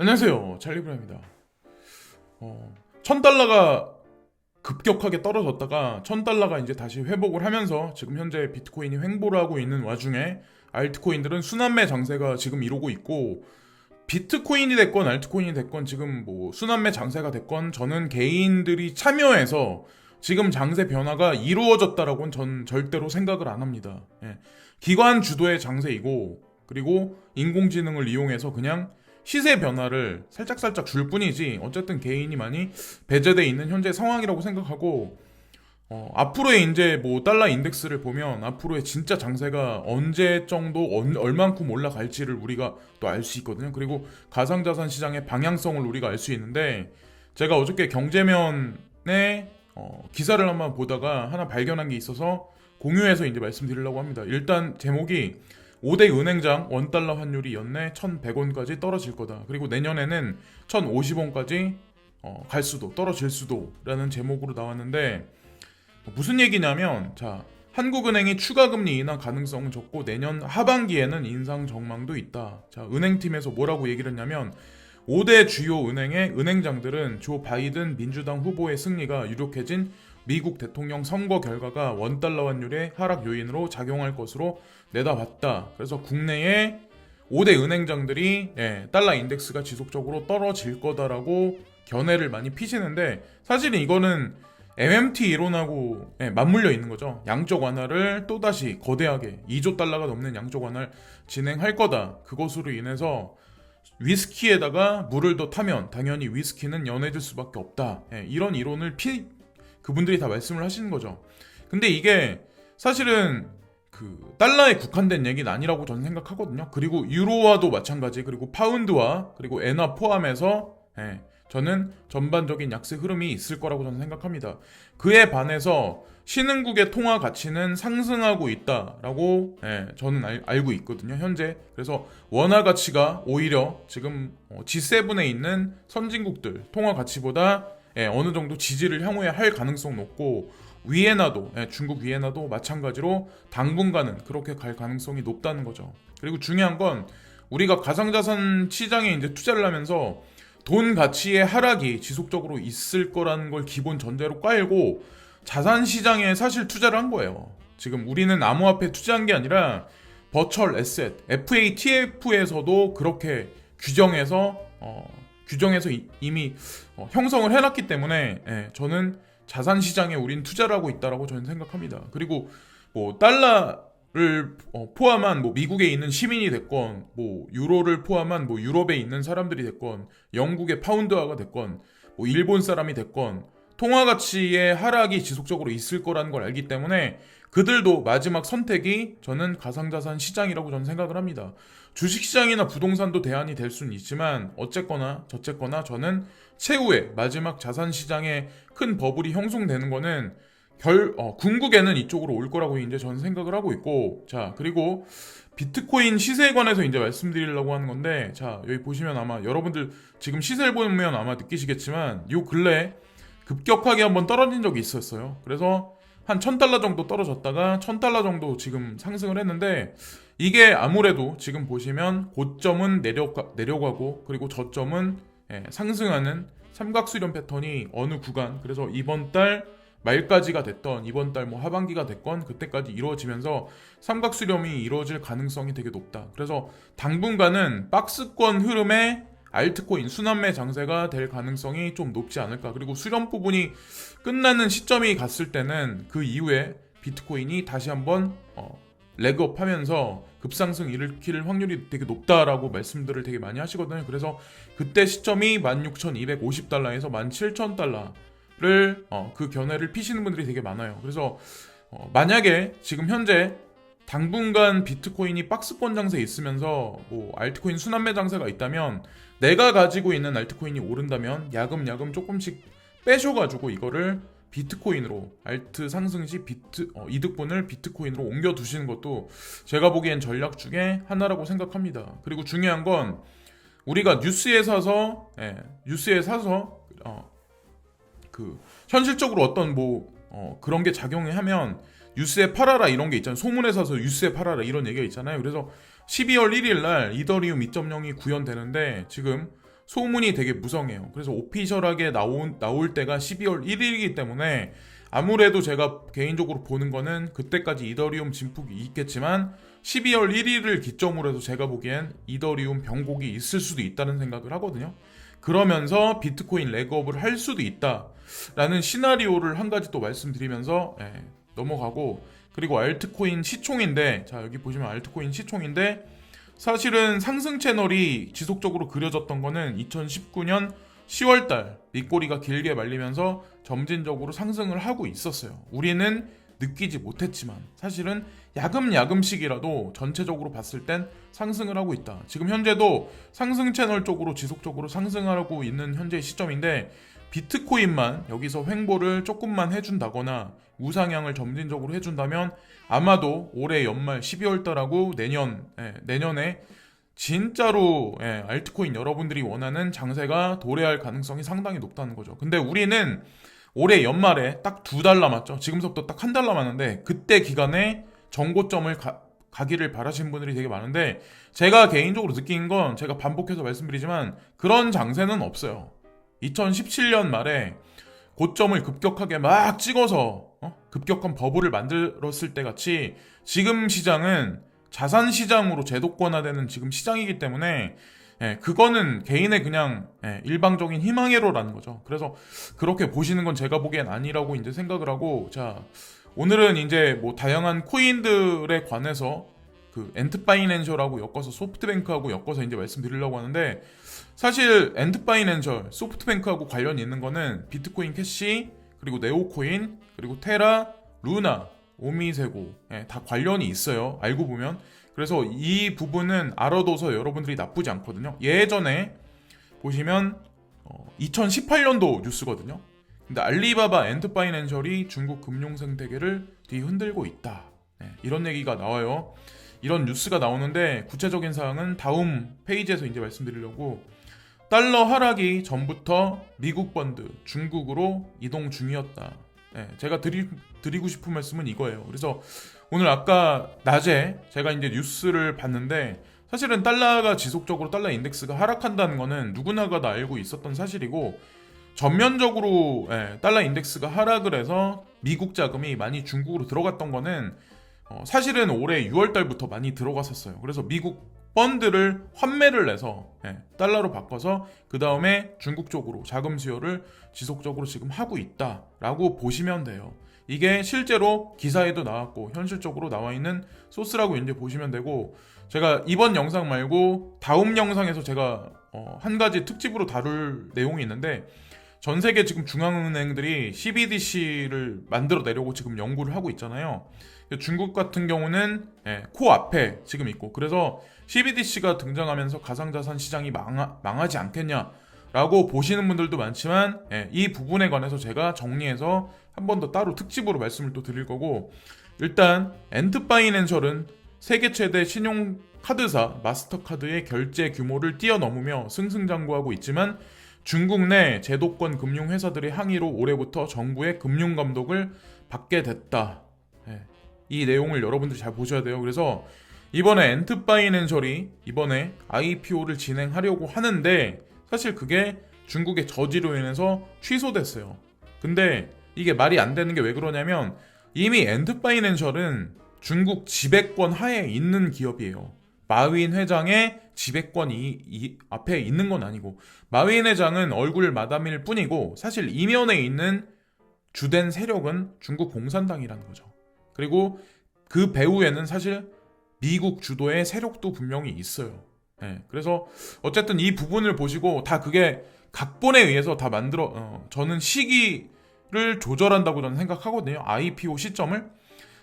안녕하세요, 찰리브라입니다. 1000달러가 급격하게 떨어졌다가 1000달러가 이제 다시 회복을 하면서 지금 현재 비트코인이 횡보를 하고 있는 와중에 알트코인들은 순환매 장세가 지금 이루고 있고, 비트코인이 됐건 알트코인이 됐건 지금 뭐 순환매 장세가 됐건 저는 개인들이 참여해서 지금 장세 변화가 이루어졌다라고는 전 절대로 생각을 안 합니다. 예. 기관 주도의 장세이고, 그리고 인공지능을 이용해서 그냥 시세 변화를 살짝살짝 줄 뿐이지 어쨌든 개인이 많이 배제돼 있는 현재 상황이라고 생각하고, 앞으로의 이제 뭐 달러 인덱스를 보면 앞으로의 진짜 장세가 언제 정도 얼만큼 올라갈지를 우리가 또 알 수 있거든요. 그리고 가상자산 시장의 방향성을 우리가 알 수 있는데, 제가 어저께 경제면에 기사를 한번 보다가 하나 발견한 게 있어서 공유해서 이제 말씀드리려고 합니다. 일단 제목이 5대 은행장 원달러 환율이 연내 1,100원까지 떨어질 거다. 그리고 내년에는 1,050원까지 갈 수도, 떨어질 수도 라는 제목으로 나왔는데, 무슨 얘기냐면, 자, 한국은행이 추가 금리 인하 가능성은 적고 내년 하반기에는 인상 전망도 있다. 자, 은행팀에서 뭐라고 얘기를 했냐면, 5대 주요 은행의 은행장들은 조 바이든 민주당 후보의 승리가 유력해진 미국 대통령 선거 결과가 원달러 환율의 하락 요인으로 작용할 것으로 내다봤다. 그래서 국내의 5대 은행장들이 달러 인덱스가 지속적으로 떨어질 거다라고 견해를 많이 피시는데, 사실은 이거는 MMT 이론하고 맞물려 있는 거죠. 양적 완화를 또다시 거대하게 2조 달러가 넘는 양적 완화를 진행할 거다. 그것으로 인해서 위스키에다가 물을 더 타면 당연히 위스키는 연해질 수밖에 없다. 이런 이론을 그분들이 다 말씀을 하시는 거죠. 근데 이게 사실은 그 달러에 국한된 얘기는 아니라고 저는 생각하거든요. 그리고 유로와도 마찬가지, 그리고 파운드와 그리고 엔화 포함해서 저는 전반적인 약세 흐름이 있을 거라고 저는 생각합니다. 그에 반해서 신흥국의 통화 가치는 상승하고 있다라고 저는 알고 있거든요, 현재. 그래서 원화 가치가 오히려 지금 G7에 있는 선진국들 통화 가치보다 어느 정도 지지를 향후에 할 가능성 높고, 위에나도 중국 위에나도 마찬가지로 당분간은 그렇게 갈 가능성이 높다는 거죠. 그리고 중요한 건 우리가 가상자산 시장에 이제 투자를 하면서 돈 가치의 하락이 지속적으로 있을 거라는 걸 기본 전제로 깔고 자산 시장에 사실 투자를 한 거예요. 지금 우리는 암호화폐 투자한 게 아니라 버추얼 에셋, FATF에서도 그렇게 규정해서 이미 형성을 해놨기 때문에 저는 자산 시장에 우린 투자를 하고 있다라고 저는 생각합니다. 그리고 뭐 달러를 포함한 뭐 미국에 있는 시민이 됐건, 뭐 유로를 포함한 뭐 유럽에 있는 사람들이 됐건, 영국의 파운드화가 됐건, 뭐 일본 사람이 됐건, 통화 가치의 하락이 지속적으로 있을 거라는 걸 알기 때문에 그들도 마지막 선택이 저는 가상자산 시장이라고 저는 생각을 합니다. 주식시장이나 부동산도 대안이 될 수는 있지만 어쨌거나 저쨌거나 저는 최후의 마지막 자산시장에 큰 버블이 형성되는 거는 궁극에는 이쪽으로 올 거라고 이제 저는 생각을 하고 있고, 자, 그리고 비트코인 시세에 관해서 이제 말씀드리려고 하는 건데, 자, 여기 보시면 아마 여러분들 지금 시세를 보면 아마 느끼시겠지만 요 근래 급격하게 한번 떨어진 적이 있었어요. 그래서 한 1000달러 정도 떨어졌다가 1000달러 정도 지금 상승을 했는데, 이게 아무래도 지금 보시면 고점은 내려가고 그리고 저점은 상승하는 삼각수렴 패턴이 어느 구간, 그래서 이번 달 말까지가 됐던, 이번 달 뭐 하반기가 됐건 그때까지 이루어지면서 삼각수렴이 이루어질 가능성이 되게 높다. 그래서 당분간은 박스권 흐름에 알트코인 순환매 장세가 될 가능성이 좀 높지 않을까. 그리고 수렴 부분이 끝나는 시점이 갔을 때는 그 이후에 비트코인이 다시 한번 레그업 하면서 급상승 일으킬 확률이 되게 높다라고 말씀들을 되게 많이 하시거든요. 그래서 그때 시점이 16,250달러에서 17,000달러를 그 견해를 피시는 분들이 되게 많아요. 그래서 만약에 지금 현재 당분간 비트코인이 박스권 장세에 있으면서 뭐 알트코인 순환매 장세가 있다면, 내가 가지고 있는 알트코인이 오른다면 야금야금 조금씩 빼셔가지고 이거를 비트코인으로, 알트 상승 시 이득분을 비트코인으로 옮겨 두시는 것도 제가 보기엔 전략 중에 하나라고 생각합니다. 그리고 중요한 건 우리가 뉴스에 사서 그 현실적으로 어떤 그런 게 작용을 하면 뉴스에 팔아라 이런 게 있잖아요. 소문에 사서 뉴스에 팔아라 이런 얘기가 있잖아요. 그래서 12월 1일 날 이더리움 2.0이 구현되는데 지금 소문이 되게 무성해요. 그래서 오피셜하게 나올 때가 12월 1일이기 때문에 아무래도 제가 개인적으로 보는 거는 그때까지 이더리움 진폭이 있겠지만 12월 1일을 기점으로 해서 제가 보기엔 이더리움 변곡이 있을 수도 있다는 생각을 하거든요. 그러면서 비트코인 레그업을 할 수도 있다라는 시나리오를 한 가지 또 말씀드리면서 넘어가고, 그리고 알트코인 시총인데, 자 여기 보시면 알트코인 시총인데 사실은 상승 채널이 지속적으로 그려졌던 거는 2019년 10월달 밑꼬리가 길게 말리면서 점진적으로 상승을 하고 있었어요. 우리는 느끼지 못했지만 사실은 야금야금씩이라도 전체적으로 봤을 땐 상승을 하고 있다. 지금 현재도 상승 채널 쪽으로 지속적으로 상승하고 있는 현재 시점인데, 비트코인만 여기서 횡보를 조금만 해준다거나 우상향을 점진적으로 해준다면 아마도 올해 연말 12월 달하고 내년에 진짜로 알트코인 여러분들이 원하는 장세가 도래할 가능성이 상당히 높다는 거죠. 근데 우리는 올해 연말에 딱 2달 남았죠. 지금서부터 딱 1달 남았는데 그때 기간에 정고점을 가기를 바라시는 분들이 되게 많은데, 제가 개인적으로 느낀 건 제가 반복해서 말씀드리지만 그런 장세는 없어요. 2017년 말에 고점을 급격하게 막 찍어서 급격한 버블을 만들었을 때 같이 지금 시장은 자산 시장으로 재독권화되는 지금 시장이기 때문에 그거는 개인의 그냥 일방적인 희망회로라는 거죠. 그래서 그렇게 보시는 건 제가 보기엔 아니라고 이제 생각을 하고, 자 오늘은 이제 뭐 다양한 코인들에 관해서 그 엔트파이낸셜하고 엮어서 소프트뱅크하고 엮어서 이제 말씀드리려고 하는데, 사실 엔트파이낸셜, 소프트뱅크하고 관련이 있는 거는 비트코인 캐시, 그리고 네오코인, 그리고 테라, 루나, 오미세고 다 관련이 있어요. 알고 보면. 그래서 이 부분은 알아둬서 여러분들이 나쁘지 않거든요. 예전에 보시면 2018년도 뉴스거든요. 근데 알리바바 엔트파이낸셜이 중국 금융 생태계를 뒤흔들고 있다. 이런 얘기가 나와요. 이런 뉴스가 나오는데 구체적인 사항은 다음 페이지에서 이제 말씀드리려고, 달러 하락이 전부터 미국 펀드 중국으로 이동 중이었다. 제가 드리고 싶은 말씀은 이거예요. 그래서 오늘 아까 낮에 제가 이제 뉴스를 봤는데, 사실은 달러가 지속적으로 달러 인덱스가 하락한다는 거는 누구나가 다 알고 있었던 사실이고, 전면적으로 달러 인덱스가 하락을 해서 미국 자금이 많이 중국으로 들어갔던 거는 사실은 올해 6월 달부터 많이 들어갔었어요. 그래서 미국 펀드를 환매를 해서 달러로 바꿔서 그 다음에 중국 쪽으로 자금 수요를 지속적으로 지금 하고 있다라고 보시면 돼요. 이게 실제로 기사에도 나왔고 현실적으로 나와 있는 소스라고 이제 보시면 되고, 제가 이번 영상 말고 다음 영상에서 제가 한 가지 특집으로 다룰 내용이 있는데, 전 세계 지금 중앙은행들이 CBDC를 만들어 내려고 지금 연구를 하고 있잖아요. 중국 같은 경우는 코앞에 지금 있고, 그래서 CBDC가 등장하면서 가상자산 시장이 망하지 않겠냐라고 보시는 분들도 많지만, 이 부분에 관해서 제가 정리해서 한 번 더 따로 특집으로 말씀을 또 드릴 거고, 일단 엔트파이낸셜은 세계 최대 신용카드사 마스터카드의 결제 규모를 뛰어넘으며 승승장구하고 있지만, 중국 내 제도권 금융회사들의 항의로 올해부터 정부의 금융감독을 받게 됐다. 이 내용을 여러분들이 잘 보셔야 돼요. 그래서 이번에 엔트파이낸셜이 이번에 IPO를 진행하려고 하는데, 사실 그게 중국의 저지로 인해서 취소됐어요. 근데 이게 말이 안 되는 게 왜 그러냐면, 이미 엔트파이낸셜은 중국 지배권 하에 있는 기업이에요. 마윈 회장의 지배권이 앞에 있는 건 아니고, 마윈 회장은 얼굴 마담일 뿐이고 사실 이면에 있는 주된 세력은 중국 공산당이라는 거죠. 그리고 그 배후에는 사실 미국 주도의 세력도 분명히 있어요. 그래서 어쨌든 이 부분을 보시고 다 그게 각본에 의해서 다 저는 시기를 조절한다고 저는 생각하거든요. IPO 시점을.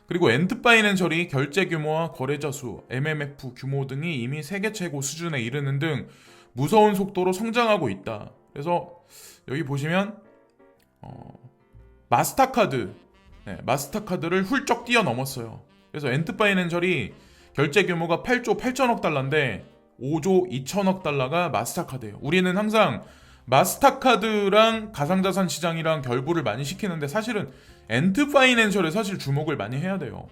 그리고 엔트파이낸셜이 결제 규모와 거래자 수, MMF 규모 등이 이미 세계 최고 수준에 이르는 등 무서운 속도로 성장하고 있다. 그래서 여기 보시면 마스터카드를 훌쩍 뛰어넘었어요. 그래서 엔트파이낸셜이 결제 규모가 8조 8천억 달러인데 5조 2천억 달러가 마스터카드예요. 우리는 항상 마스터카드랑 가상자산 시장이랑 결부를 많이 시키는데, 사실은 엔트파이낸셜에 사실 주목을 많이 해야 돼요.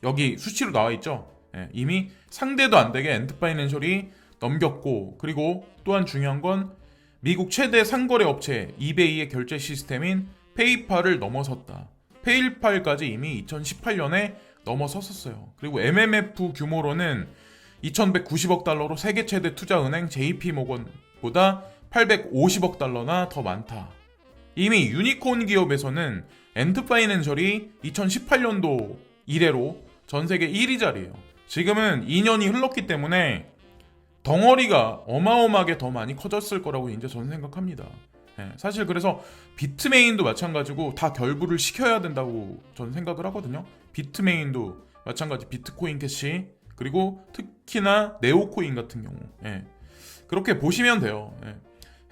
여기 수치로 나와 있죠. 이미 상대도 안 되게 엔트파이낸셜이 넘겼고, 그리고 또한 중요한 건 미국 최대 상거래 업체 이베이의 결제 시스템인 페이팔을 넘어섰다. 페이팔까지 이미 2018년에 넘어섰었어요. 그리고 MMF 규모로는 2190억 달러로 세계 최대 투자은행 JP모건보다 850억 달러나 더 많다. 이미 유니콘 기업에서는 엔드파이낸셜이 2018년도 이래로 전 세계 1위 자리예요. 지금은 2년이 흘렀기 때문에 덩어리가 어마어마하게 더 많이 커졌을 거라고 이제 저는 생각합니다. 사실 그래서 비트메인도 마찬가지고 다 결부를 시켜야 된다고 저는 생각을 하거든요. 비트메인도 마찬가지 비트코인 캐시, 그리고 특히나 네오코인 같은 경우 그렇게 보시면 돼요.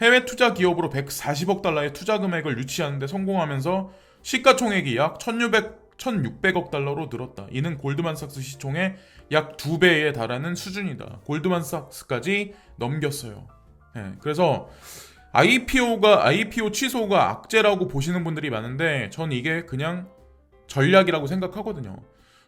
해외 투자 기업으로 140억 달러의 투자 금액을 유치하는 데 성공하면서 시가총액이 약 1600억 달러로 늘었다. 이는 골드만삭스 시총의 약 2배에 달하는 수준이다. 골드만삭스까지 넘겼어요. 그래서 IPO 취소가 악재라고 보시는 분들이 많은데 전 이게 그냥 전략이라고 생각하거든요.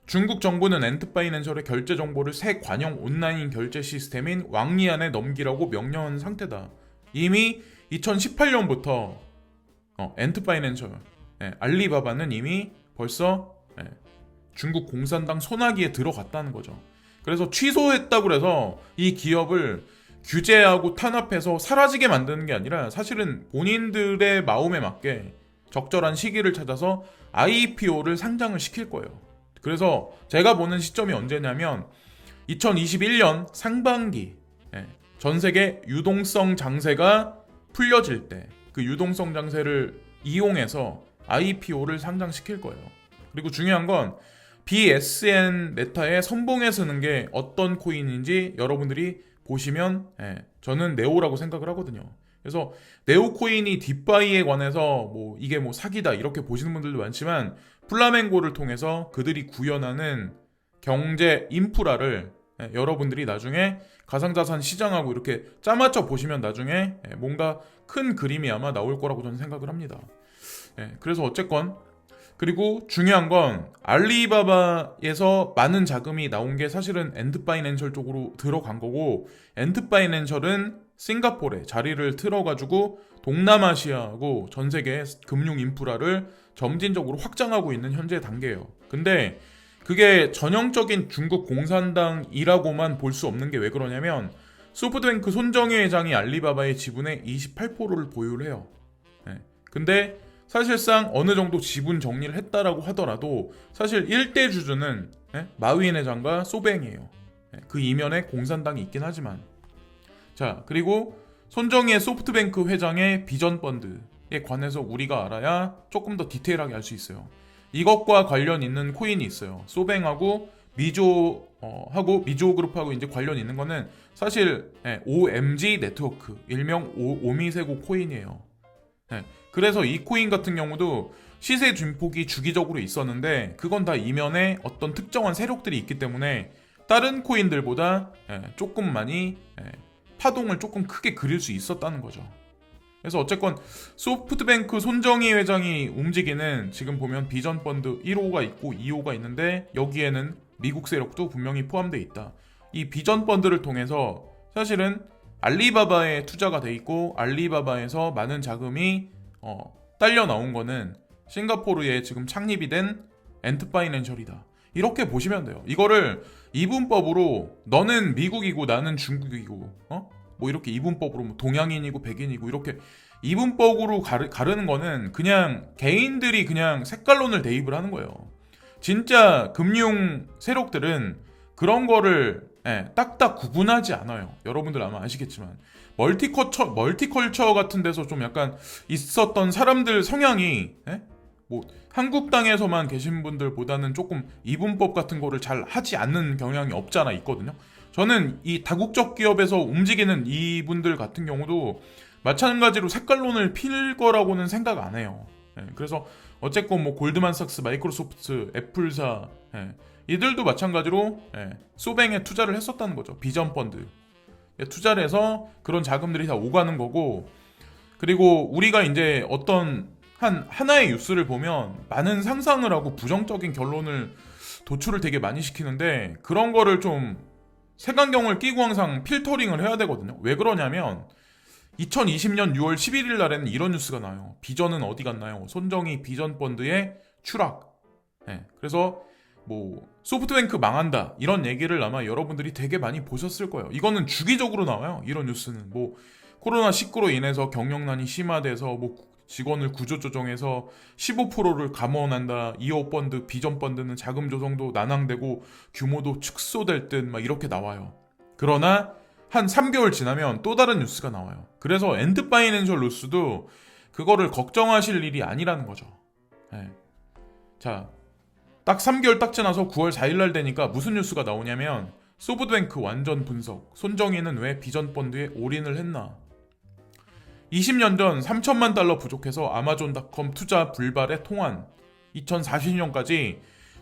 중국 정부는 엔트파이낸셜의 결제 정보를 새 관영 온라인 결제 시스템인 왕리안에 넘기라고 명령한 상태다. 이미 2018년부터 엔트파이낸셜, 알리바바는 이미 벌써 중국 공산당 손아귀에 들어갔다는 거죠. 그래서 취소했다고 해서 이 기업을 규제하고 탄압해서 사라지게 만드는 게 아니라 사실은 본인들의 마음에 맞게 적절한 시기를 찾아서 IPO를 상장을 시킬 거예요. 그래서 제가 보는 시점이 언제냐면 2021년 상반기 전 세계 유동성 장세가 풀려질 때 그 유동성 장세를 이용해서 IPO를 상장시킬 거예요. 그리고 중요한 건 BSN 메타에 선봉에 서는 게 어떤 코인인지 여러분들이 보시면 저는 네오라고 생각을 하거든요. 그래서 네오 코인이 딥바이에 관해서 뭐 이게 뭐 사기다 이렇게 보시는 분들도 많지만 플라멩고를 통해서 그들이 구현하는 경제 인프라를 여러분들이 나중에 가상자산 시장하고 이렇게 짜맞춰 보시면 나중에 뭔가 큰 그림이 아마 나올 거라고 저는 생각을 합니다. 그래서 어쨌건 그리고 중요한 건 알리바바에서 많은 자금이 나온 게 사실은 엔드파이낸셜 쪽으로 들어간 거고, 엔드파이낸셜은 싱가포르에 자리를 틀어가지고 동남아시아하고 전 세계 금융 인프라를 점진적으로 확장하고 있는 현재 단계예요. 근데 그게 전형적인 중국 공산당이라고만 볼 수 없는 게 왜 그러냐면 소프트뱅크 손정희 회장이 알리바바의 지분의 28%를 보유를 해요. 근데 사실상 어느 정도 지분 정리를 했다라고 하더라도 사실 1대 주주는 마윈 회장과 소뱅이에요. 그 이면에 공산당이 있긴 하지만. 자, 그리고 손정희의 소프트뱅크 회장의 비전 펀드에 관해서 우리가 알아야 조금 더 디테일하게 알 수 있어요. 이것과 관련 있는 코인이 있어요. 소뱅하고 미조하고 미조그룹하고 이제 관련 있는 거는 사실 OMG 네트워크, 일명 오미세고 코인이에요. 그래서 이 코인 같은 경우도 시세 증폭이 주기적으로 있었는데 그건 다 이면에 어떤 특정한 세력들이 있기 때문에 다른 코인들보다 조금 많이 파동을 조금 크게 그릴 수 있었다는 거죠. 그래서 어쨌건 소프트뱅크 손정희 회장이 움직이는 지금 보면 비전 펀드 1호가 있고 2호가 있는데 여기에는 미국 세력도 분명히 포함되어 있다. 이 비전 펀드를 통해서 사실은 알리바바에 투자가 돼 있고 알리바바에서 많은 자금이 딸려 나온 거는 싱가포르에 지금 창립이 된 엔트파이낸셜이다. 이렇게 보시면 돼요. 이거를 이분법으로 너는 미국이고 나는 중국이고 뭐 이렇게 이분법으로 뭐 동양인이고 백인이고 이렇게 이분법으로 가르는 거는 그냥 개인들이 그냥 색깔론을 대입을 하는 거예요. 진짜 금융 세력들은 그런 거를 딱딱 구분하지 않아요. 여러분들 아마 아시겠지만 멀티컬처 같은 데서 좀 약간 있었던 사람들 성향이 뭐 한국 땅에서만 계신 분들보다는 조금 이분법 같은 거를 잘 하지 않는 경향이 없잖아 있거든요. 저는 이 다국적 기업에서 움직이는 이분들 같은 경우도 마찬가지로 색깔론을 필 거라고는 생각 안 해요. 그래서 어쨌건 뭐 골드만삭스, 마이크로소프트, 애플사 이들도 마찬가지로 소뱅에 투자를 했었다는 거죠. 비전 펀드 투자를 해서 그런 자금들이 다 오가는 거고, 그리고 우리가 이제 어떤 하나의 뉴스를 보면 많은 상상을 하고 부정적인 결론을 도출을 되게 많이 시키는데 그런 거를 좀 색안경을 끼고 항상 필터링을 해야 되거든요. 왜 그러냐면 2020년 6월 11일 날에는 이런 뉴스가 나요. 비전은 어디 갔나요? 손정희 비전 펀드의 추락. 그래서 뭐 소프트뱅크 망한다 이런 얘기를 아마 여러분들이 되게 많이 보셨을 거예요. 이거는 주기적으로 나와요. 이런 뉴스는 뭐 코로나19로 인해서 경영난이 심화돼서 뭐 직원을 구조조정해서 15%를 감원한다. 2호 펀드, 비전 펀드는 자금 조성도 난항되고 규모도 축소될 듯 막 이렇게 나와요. 그러나 한 3개월 지나면 또 다른 뉴스가 나와요. 그래서 엔드 파이낸셜 뉴스도 그거를 걱정하실 일이 아니라는 거죠. 자, 딱 3개월 딱 지나서 9월 4일날 되니까 무슨 뉴스가 나오냐면 소프트뱅크 완전 분석. 손정희는 왜 비전 펀드에 올인을 했나? 20년 전 3천만 달러 부족해서 아마존닷컴 투자 불발의 통환. 2040년까지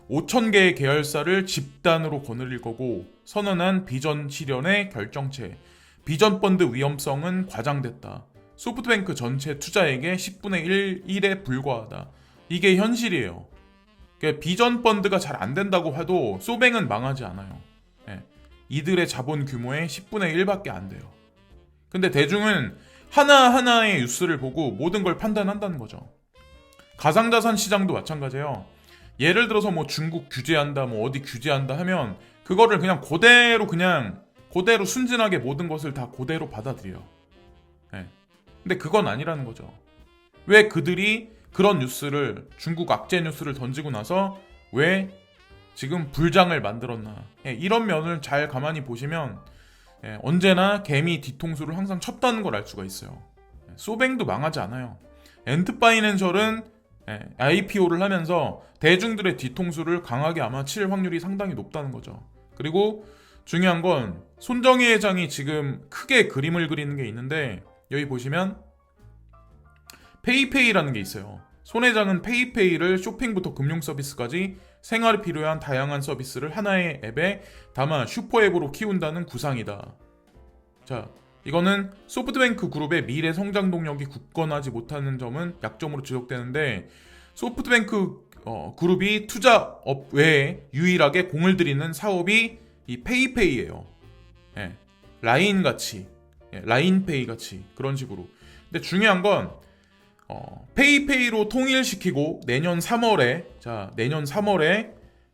5천 개의 계열사를 집단으로 거느릴 거고 선언한 비전 실현의 결정체. 비전 펀드 위험성은 과장됐다. 소프트뱅크 전체 투자액의 10분의 1에 불과하다. 이게 현실이에요. 비전 펀드가 잘 안 된다고 해도 소뱅은 망하지 않아요. 이들의 자본 규모의 10분의 1밖에 안 돼요. 근데 대중은 하나하나의 뉴스를 보고 모든 걸 판단한다는 거죠. 가상자산 시장도 마찬가지예요. 예를 들어서 뭐 중국 규제한다, 뭐 어디 규제한다 하면 그거를 그냥 그대로 순진하게 모든 것을 다 그대로 받아들여요. 근데 그건 아니라는 거죠. 왜 그들이 그런 뉴스를 중국 악재 뉴스를 던지고 나서 왜 지금 불장을 만들었나? 이런 면을 잘 가만히 보시면 언제나 개미 뒤통수를 항상 쳤다는 걸 알 수가 있어요. 소뱅도 망하지 않아요. 엔드 파이낸셜은 IPO를 하면서 대중들의 뒤통수를 강하게 아마 칠 확률이 상당히 높다는 거죠. 그리고 중요한 건 손정희 회장이 지금 크게 그림을 그리는 게 있는데 여기 보시면 페이페이라는 게 있어요. 손 회장은 페이페이를 쇼핑부터 금융 서비스까지 생활에 필요한 다양한 서비스를 하나의 앱에 담아 슈퍼앱으로 키운다는 구상이다. 자, 이거는 소프트뱅크 그룹의 미래 성장 동력이 굳건하지 못하는 점은 약점으로 지적되는데 소프트뱅크 그룹이 투자업 외에 유일하게 공을 들이는 사업이 이 페이페이예요. 라인 같이, 라인페이 같이 그런 식으로. 근데 중요한 건 페이페이로 통일시키고 내년 3월에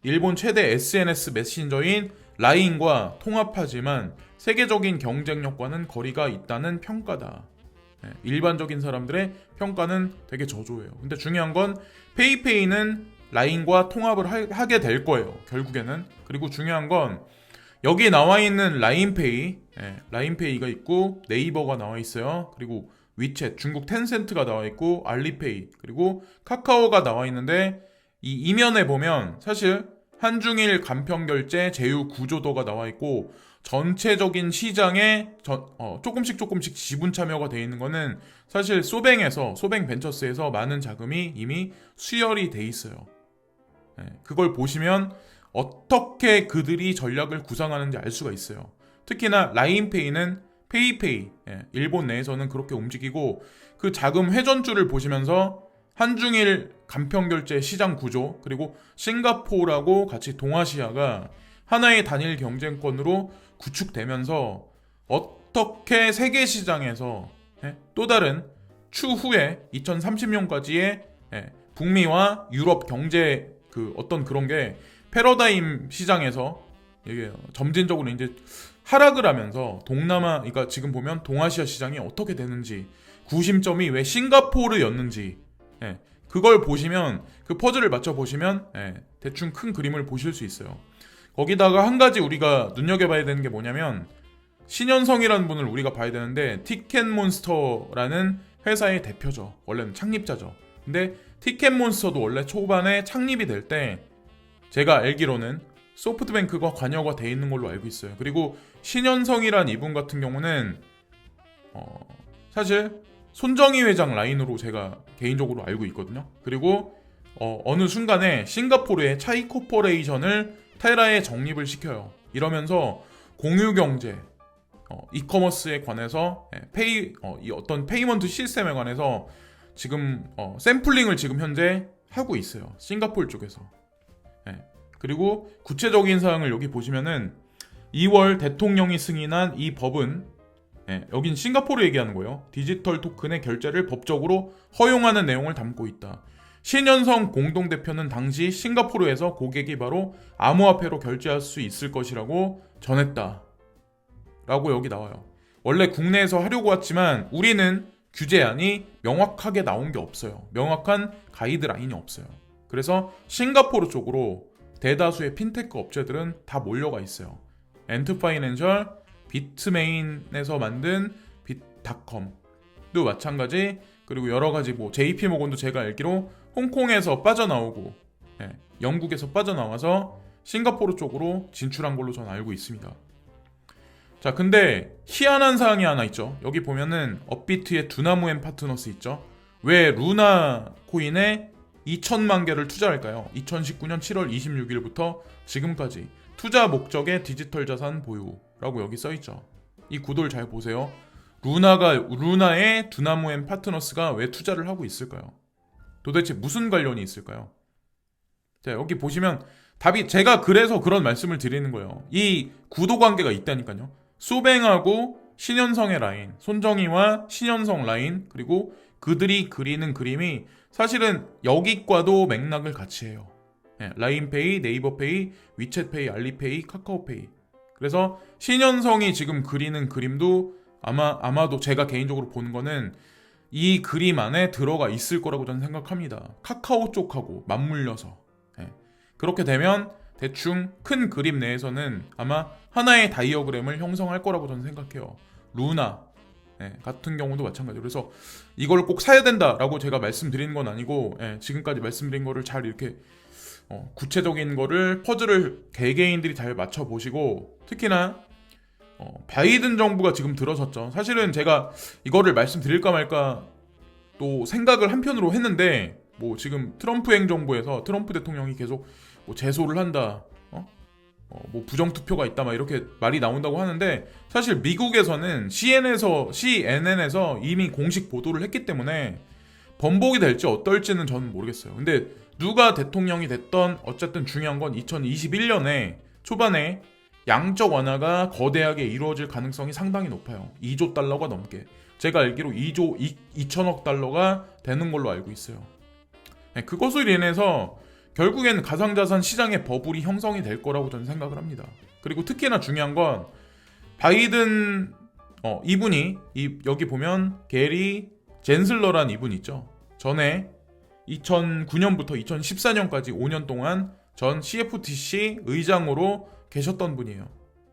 일본 최대 SNS 메신저인 라인과 통합하지만 세계적인 경쟁력과는 거리가 있다는 평가다. 일반적인 사람들의 평가는 되게 저조해요. 근데 중요한 건 페이페이는 라인과 통합을 하게 될 거예요. 결국에는. 그리고 중요한 건 여기 나와 있는 라인페이가 있고 네이버가 나와 있어요. 그리고 위챗, 중국 텐센트가 나와 있고 알리페이, 그리고 카카오가 나와 있는데 이 이면에 보면 사실 한중일 간편결제 제휴 구조도가 나와 있고 전체적인 시장에 조금씩 지분 참여가 되어 있는 거는 사실 소뱅벤처스에서 많은 자금이 이미 수혈이 돼 있어요. 그걸 보시면 어떻게 그들이 전략을 구상하는지 알 수가 있어요. 특히나 라인페이는 페이페이, 일본 내에서는 그렇게 움직이고 그 자금 회전줄을 보시면서 한중일 간편결제 시장 구조 그리고 싱가포르하고 같이 동아시아가 하나의 단일 경쟁권으로 구축되면서 어떻게 세계 시장에서 또 다른 추후에 2030년까지의 북미와 유럽 경제 어떤 그런 게 패러다임 시장에서 이게 점진적으로 이제 하락을 하면서 그러니까 지금 보면 동아시아 시장이 어떻게 되는지 구심점이 왜 싱가포르였는지 그걸 보시면 그 퍼즐을 맞춰 보시면 대충 큰 그림을 보실 수 있어요. 거기다가 한 가지 우리가 눈여겨봐야 되는 게 뭐냐면 신현성이라는 분을 우리가 봐야 되는데 티켓몬스터라는 회사의 대표죠. 원래는 창립자죠. 근데 티켓몬스터도 원래 초반에 창립이 될 때 제가 알기로는 소프트뱅크가 관여가 돼 있는 걸로 알고 있어요. 그리고 신현성이란 이분 같은 경우는 사실 손정희 회장 라인으로 제가 개인적으로 알고 있거든요. 그리고 어느 순간에 싱가포르의 차이 코퍼레이션을 테라에 정립을 시켜요. 이러면서 공유경제, 이커머스에 관해서 이 어떤 페이먼트 시스템에 관해서 지금 샘플링을 지금 현재 하고 있어요. 싱가포르 쪽에서. 그리고 구체적인 사항을 여기 보시면은 2월 대통령이 승인한 이 법은 여긴 싱가포르 얘기하는 거예요. 디지털 토큰의 결제를 법적으로 허용하는 내용을 담고 있다. 신현성 공동대표는 당시 싱가포르에서 고객이 바로 암호화폐로 결제할 수 있을 것이라고 전했다. 라고 여기 나와요. 원래 국내에서 하려고 했지만 우리는 규제안이 명확하게 나온 게 없어요. 명확한 가이드라인이 없어요. 그래서 싱가포르 쪽으로 대다수의 핀테크 업체들은 다 몰려가 있어요. 엔트파이낸셜, 비트메인에서 만든 빗닷컴도 마찬가지. 그리고 여러 가지 JP모건도 제가 알기로 홍콩에서 빠져나오고 영국에서 빠져나와서 싱가포르 쪽으로 진출한 걸로 저는 알고 있습니다. 자, 근데 희한한 사항이 하나 있죠. 여기 보면은 업비트의 두나무엔 파트너스 있죠. 왜 루나 코인에 2천만 개를 투자할까요? 2019년 7월 26일부터 지금까지 투자 목적의 디지털 자산 보유라고 여기 써있죠. 이 구도를 잘 보세요. 루나의 두나무엔 파트너스가 왜 투자를 하고 있을까요? 도대체 무슨 관련이 있을까요? 자, 여기 보시면 답이, 제가 그래서 그런 말씀을 드리는 거예요. 이 구도 관계가 있다니까요. 소뱅하고 신현성의 라인, 손정희와 신현성 라인, 그리고 그들이 그리는 그림이 사실은 여기과도 맥락을 같이 해요. 라인페이, 네이버페이, 위챗페이, 알리페이, 카카오페이. 그래서 신현성이 지금 그리는 그림도 아마도 제가 개인적으로 보는 거는 이 그림 안에 들어가 있을 거라고 저는 생각합니다. 카카오 쪽하고 맞물려서. 그렇게 되면 대충 큰 그림 내에서는 아마 하나의 다이어그램을 형성할 거라고 저는 생각해요. 루나 같은 경우도 마찬가지로. 그래서 이걸 꼭 사야 된다라고 제가 말씀드리는 건 아니고 지금까지 말씀드린 거를 잘 이렇게 구체적인 거를 퍼즐을 개개인들이 잘 맞춰보시고, 특히나 바이든 정부가 지금 들어섰죠. 사실은 제가 이거를 말씀드릴까 말까 또 생각을 한편으로 했는데, 지금 트럼프 행정부에서 트럼프 대통령이 계속 제소를 한다, 부정투표가 있다, 막 이렇게 말이 나온다고 하는데, 사실 미국에서는 CNN에서 이미 공식 보도를 했기 때문에 번복이 될지 어떨지는 저는 모르겠어요. 근데 누가 대통령이 됐던 어쨌든 중요한 건 2021년에 초반에 양적 완화가 거대하게 이루어질 가능성이 상당히 높아요. 2조 달러가 넘게. 제가 알기로 2조 2천억 달러가 되는 걸로 알고 있어요. 그것으로 인해서 결국엔 가상자산 시장의 버블이 형성이 될 거라고 저는 생각을 합니다. 그리고 특히나 중요한 건 바이든 이분이 여기 보면 게리 젠슬러란 이분 있죠. 전에 2009년부터 2014년까지 5년 동안 전 CFTC 의장으로 계셨던 분이에요.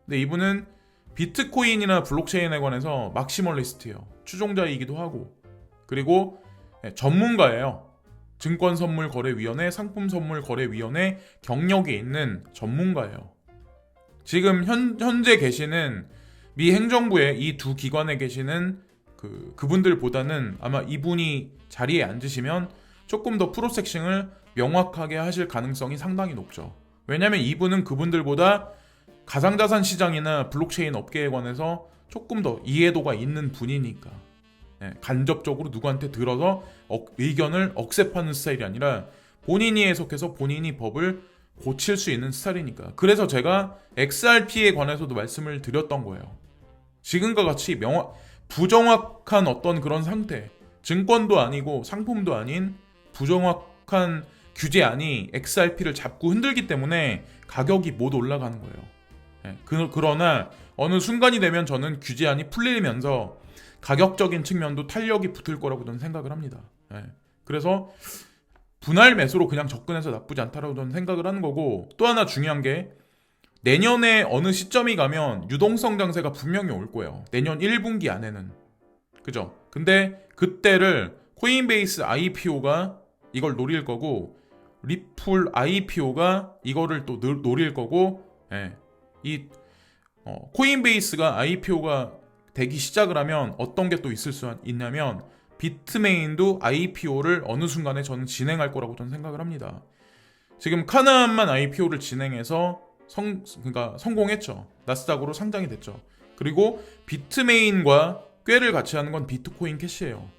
근데 이분은 비트코인이나 블록체인에 관해서 막시멀리스트예요. 추종자이기도 하고, 그리고 전문가예요. 증권선물거래위원회, 상품선물거래위원회 경력이 있는 전문가예요. 지금 현재 계시는 미 행정부의 이 두 기관에 계시는 그분들보다는 아마 이분이 자리에 앉으시면 조금 더 프로섹싱을 명확하게 하실 가능성이 상당히 높죠. 왜냐하면 이분은 그분들보다 가상자산 시장이나 블록체인 업계에 관해서 조금 더 이해도가 있는 분이니까. 간접적으로 누구한테 들어서 의견을 억셉하는 스타일이 아니라 본인이 해석해서 본인이 법을 고칠 수 있는 스타일이니까. 그래서 제가 XRP에 관해서도 말씀을 드렸던 거예요. 지금과 같이 부정확한 어떤 그런 상태, 증권도 아니고 상품도 아닌 부정확한 규제안이 XRP를 자꾸 흔들기 때문에 가격이 못 올라가는 거예요. 그러나 어느 순간이 되면 저는 규제안이 풀리면서 가격적인 측면도 탄력이 붙을 거라고 저는 생각을 합니다. 그래서 분할 매수로 그냥 접근해서 나쁘지 않다라고 저는 생각을 하는 거고, 또 하나 중요한 게 내년에 어느 시점이 가면 유동성 장세가 분명히 올 거예요. 내년 1분기 안에는. 그죠? 근데 그때를 코인베이스 IPO가 이걸 노릴 거고, 리플 IPO가 이거를 또 노릴 거고, 코인베이스가 IPO가 되기 시작을 하면 어떤 게 또 있을 수 있냐면 비트메인도 IPO를 어느 순간에 저는 진행할 거라고 저는 생각을 합니다. 지금 카나안만 IPO를 진행해서 그러니까 성공했죠. 나스닥으로 상장이 됐죠. 그리고 비트메인과 꾀를 같이 하는 건 비트코인 캐시예요.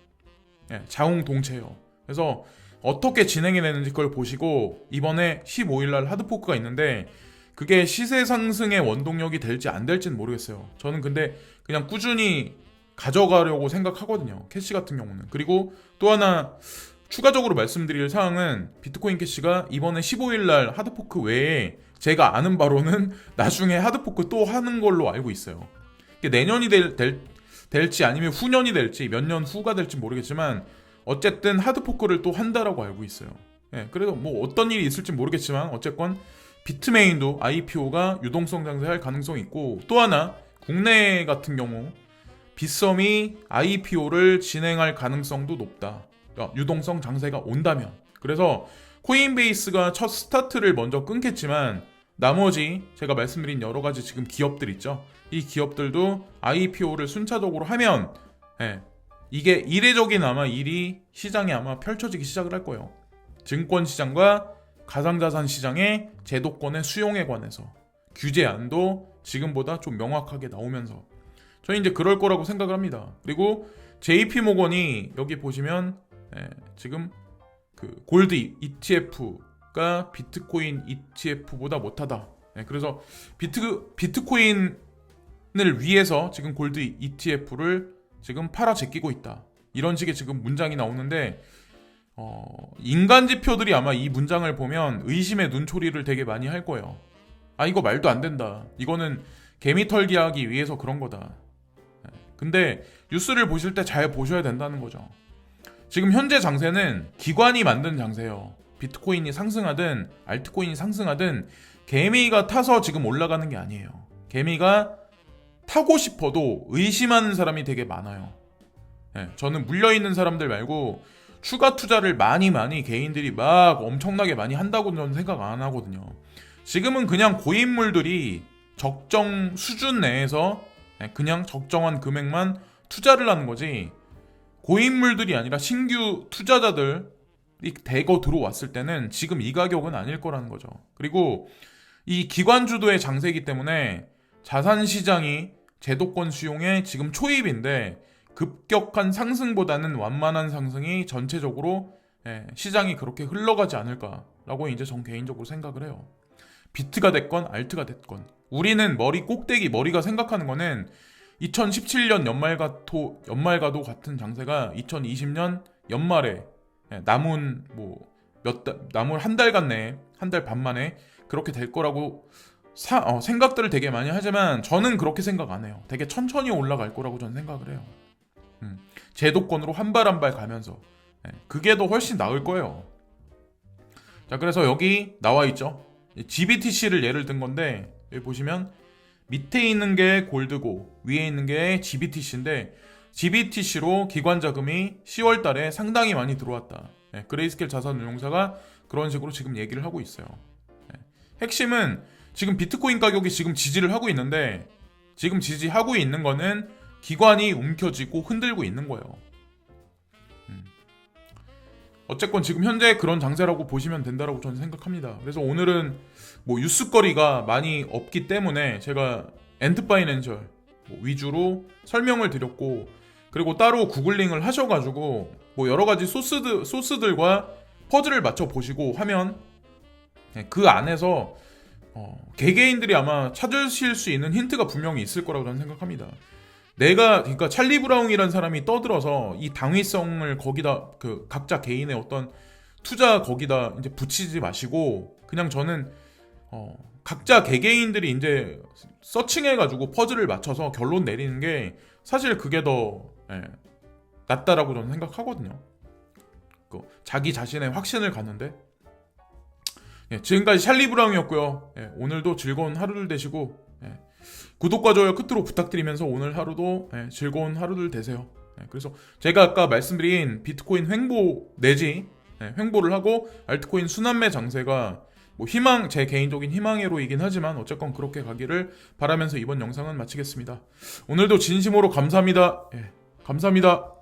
자웅동체예요. 그래서 어떻게 진행이 되는지 그걸 보시고, 이번에 15일날 하드포크가 있는데 그게 시세 상승의 원동력이 될지 안 될지는 모르겠어요. 저는 근데 그냥 꾸준히 가져가려고 생각하거든요. 캐시 같은 경우는. 그리고 또 하나 추가적으로 말씀드릴 사항은 비트코인 캐시가 이번에 15일 날 하드포크 외에 제가 아는 바로는 나중에 하드포크 또 하는 걸로 알고 있어요. 이게 내년이 될지 아니면 후년이 될지 몇 년 후가 될지 모르겠지만 어쨌든 하드포크를 또 한다라고 알고 있어요. 예, 그래서 뭐 어떤 일이 있을지 모르겠지만 어쨌건 비트메인도 IPO가 유동성 장세할 가능성이 있고 또 하나 국내 같은 경우 빗썸이 IPO를 진행할 가능성도 높다. 유동성 장세가 온다면. 그래서 코인베이스가 첫 스타트를 먼저 끊겠지만 나머지 제가 말씀드린 여러 가지 지금 기업들 있죠. 이 기업들도 IPO를 순차적으로 하면 이게 이례적인 아마 일이 시장에 아마 펼쳐지기 시작을 할 거예요. 증권 시장과 가상자산 시장의 제도권의 수용에 관해서 규제안도 지금보다 좀 명확하게 나오면서 저는 이제 그럴 거라고 생각을 합니다. 그리고 JP모건이 여기 보시면 지금 그 골드 ETF가 비트코인 ETF보다 못하다. 그래서 비트코인을 위해서 지금 골드 ETF를 지금 팔아 제끼고 있다. 이런 식의 지금 문장이 나오는데 인간 지표들이 아마 이 문장을 보면 의심의 눈초리를 되게 많이 할 거예요. 아 이거 말도 안 된다. 이거는 개미 털기 하기 위해서 그런 거다. 근데 뉴스를 보실 때 잘 보셔야 된다는 거죠. 지금 현재 장세는 기관이 만든 장세예요. 비트코인이 상승하든 알트코인이 상승하든 개미가 타서 지금 올라가는 게 아니에요. 개미가 타고 싶어도 의심하는 사람이 되게 많아요. 저는 물려있는 사람들 말고 추가 투자를 많이 개인들이 막 엄청나게 많이 한다고는 저는 생각 안 하거든요. 지금은 그냥 고인물들이 적정 수준 내에서 그냥 적정한 금액만 투자를 하는 거지 고인물들이 아니라 신규 투자자들이 대거 들어왔을 때는 지금 이 가격은 아닐 거라는 거죠. 그리고 이 기관 주도의 장세이기 때문에 자산시장이 제도권 수용에 지금 초입인데 급격한 상승보다는 완만한 상승이 전체적으로 시장이 그렇게 흘러가지 않을까라고 이제 전 개인적으로 생각을 해요. 비트가 됐건 알트가 됐건 우리는 머리 꼭대기 머리가 생각하는 거는 2017년 연말과도 같은 장세가 2020년 연말에 남은 남은 한 달간 내에 한 달 반 만에 그렇게 될 거라고 생각들을 되게 많이 하지만 저는 그렇게 생각 안 해요. 되게 천천히 올라갈 거라고 저는 생각을 해요. 제도권으로 한 발 한 발 가면서 그게 더 훨씬 나을 거예요. 자, 그래서 여기 나와 있죠. GBTC를 예를 든 건데 여기 보시면 밑에 있는 게 골드고 위에 있는 게 GBTC인데 GBTC로 기관 자금이 10월 달에 상당히 많이 들어왔다. 그레이스케일 자산운용사가 그런 식으로 지금 얘기를 하고 있어요. 핵심은 지금 비트코인 가격이 지금 지지를 하고 있는데 지금 지지하고 있는 거는 기관이 움켜쥐고 흔들고 있는 거예요. 어쨌건 지금 현재 그런 장세라고 보시면 된다라고 저는 생각합니다. 그래서 오늘은 뭐 뉴스거리가 많이 없기 때문에 제가 엔드파이낸셜 위주로 설명을 드렸고 그리고 따로 구글링을 하셔가지고 뭐 여러 가지 소스들과 퍼즐을 맞춰 보시고 하면 그 안에서 개개인들이 아마 찾으실 수 있는 힌트가 분명히 있을 거라고 저는 생각합니다. 그러니까 찰리 브라운이라는 사람이 떠들어서 이 당위성을 거기다 그 각자 개인의 어떤 투자 거기다 이제 붙이지 마시고 그냥 저는 각자 개개인들이 이제 서칭해가지고 퍼즐을 맞춰서 결론 내리는 게 사실 그게 더 낫다라고 저는 생각하거든요. 자기 자신의 확신을 갖는데 지금까지 찰리 브라운이었고요. 오늘도 즐거운 하루를 되시고 구독과 좋아요 끝으로 부탁드리면서 오늘 하루도 즐거운 하루들 되세요. 그래서 제가 아까 말씀드린 비트코인 횡보 내지 횡보를 하고 알트코인 순환매 장세가 뭐 제 개인적인 희망회로이긴 하지만 어쨌건 그렇게 가기를 바라면서 이번 영상은 마치겠습니다. 오늘도 진심으로 감사합니다. 감사합니다.